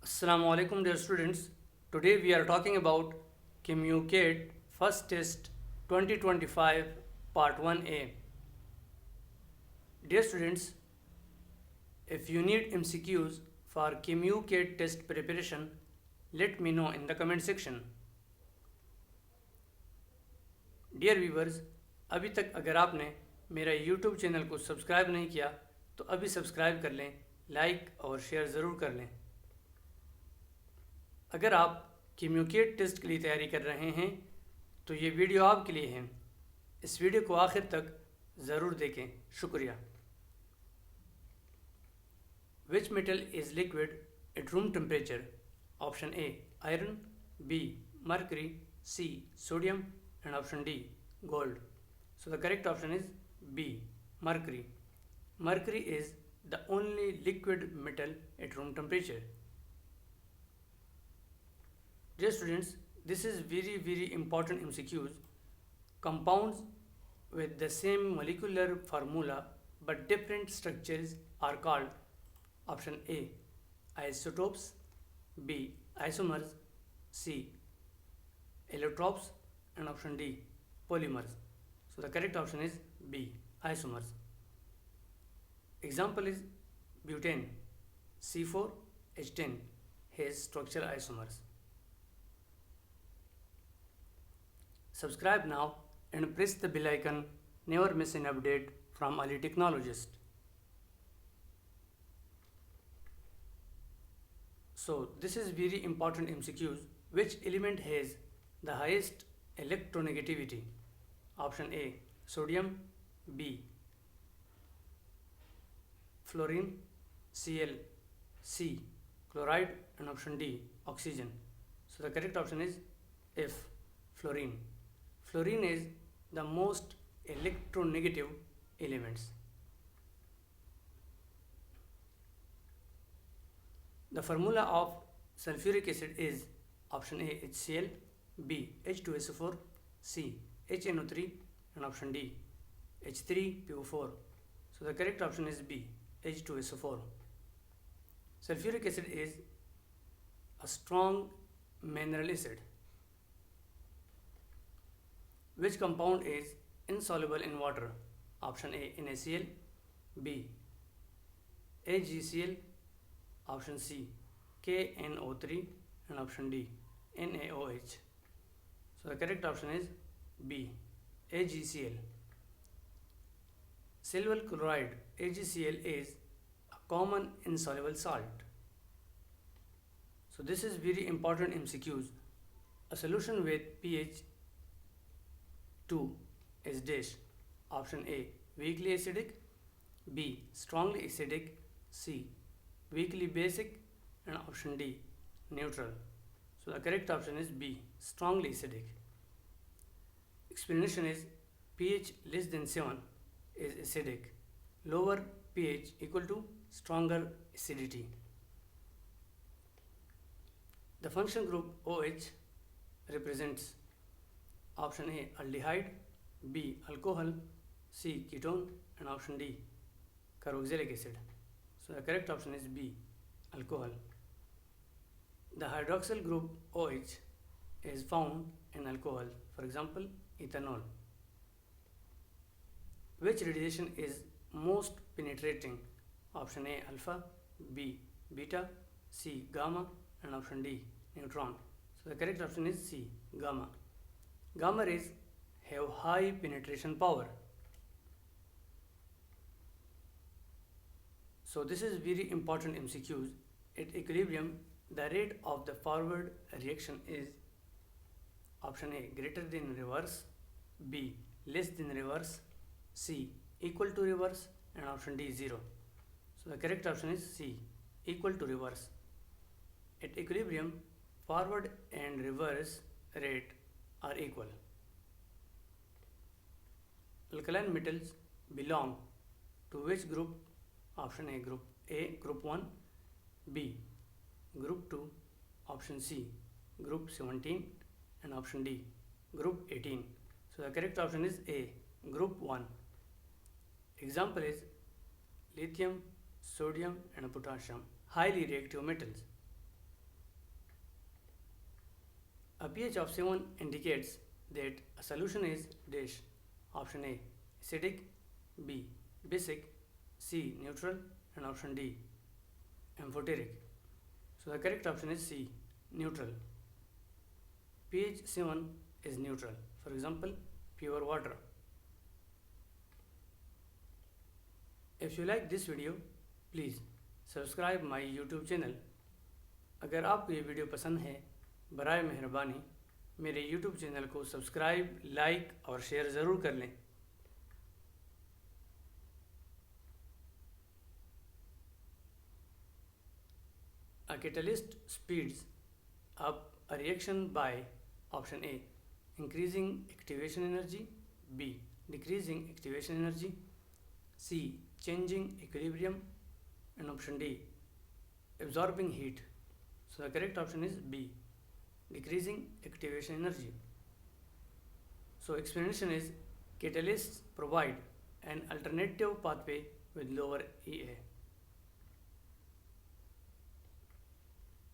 Assalamu alaikum dear students. Today we are talking about KMU-CAT first test 2025 part 1A. Dear students, if you need MCQs for KMU-CAT test preparation, let me know in the comment section. Dear viewers, अभी तक अगर आपने मेरा YouTube channel को subscribe नहीं किया तो अभी सब्सक्राइब कर लें, लाइक और शेयर ज़रूर कर लें। अगर आप KMU-CAT टेस्ट के लिए तैयारी कर रहे हैं तो ये वीडियो आपके लिए है। इस वीडियो को आखिर तक ज़रूर देखें। शुक्रिया। Which metal is liquid at room temperature? Option A iron, B mercury, C sodium, and option D gold. So the correct option is B mercury. Mercury is the only liquid metal at room temperature. Dear students, this is very important MCQs. Compounds with the same molecular formula but different structures are called option A isotopes, B isomers, C allotropes, and option D polymers. So the correct option is B isomers. Example is butane C4H10 has structural isomers. Subscribe now and press the bell icon. Never miss an update from Ali Technologist. So this is very important MCQs. Which element has the highest electronegativity? Option A sodium, B fluorine, Cl, C chloride, and option D oxygen. So the correct option is F fluorine. Fluorine is the most electronegative elements. The formula of sulfuric acid is option A HCl, B H2SO4, C HNO3, and option D H3PO4. So the correct option is B H2SO4. Sulfuric acid is a strong mineral acid. Which compound is insoluble in water? Option A NaCl, B AgCl, option C KNO3, and option D NaOH. So the correct option is B AgCl. Silver chloride AgCl is a common insoluble salt. So this is very important MCQs. A solution with pH 2 is dash. Option A weakly acidic, B strongly acidic, C weakly basic, and option D neutral. So the correct option is B strongly acidic. Explanation is pH less than 7 is acidic, lower pH equal to stronger acidity. The function group OH represents option A aldehyde, B alcohol, C ketone, and option D carboxylic acid. So the correct option is B alcohol. The hydroxyl group OH is found in alcohol, for example ethanol. Which radiation is most penetrating? Option A alpha, B beta, C gamma, and option D neutron. So the correct option is C gamma. Gamma rays have high penetration power. So this is very important MCQs. At equilibrium, the rate of the forward reaction is option A greater than reverse, B less than reverse, C equal to reverse, and option D 0. So the correct option is C equal to reverse. At equilibrium, forward and reverse rate are equal. Alkaline metals belong to which group? Option A group 1, B group 2, option C group 17, and option D group 18. So the correct option is A group 1. Example is lithium, sodium, and potassium, highly reactive metals. A pH of 7 indicates that a solution is dash. Option A, acidic, B, basic, C, neutral, and option D, amphoteric. So the correct option is C, neutral. pH 7 is neutral. For example, pure water. If you like this video, please subscribe my YouTube channel. अगर आपको ये video पसंद है, बराए मेहरबानी मेरे YouTube channel को subscribe, like और शेयर ज़रूर कर लें। A catalyst speeds up a reaction by option A, increasing activation energy, B, decreasing activation energy, C, changing equilibrium, and option D, absorbing heat. So the correct option is B, decreasing activation energy. So explanation is catalysts provide an alternative pathway with lower EA.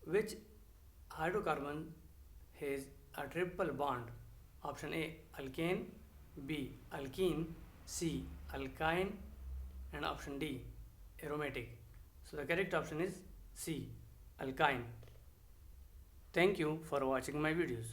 Which hydrocarbon has a triple bond? Option A, alkane, B, alkene, C, alkyne, and option D, aromatic. So the correct option is C, alkyne. Thank you for watching my videos.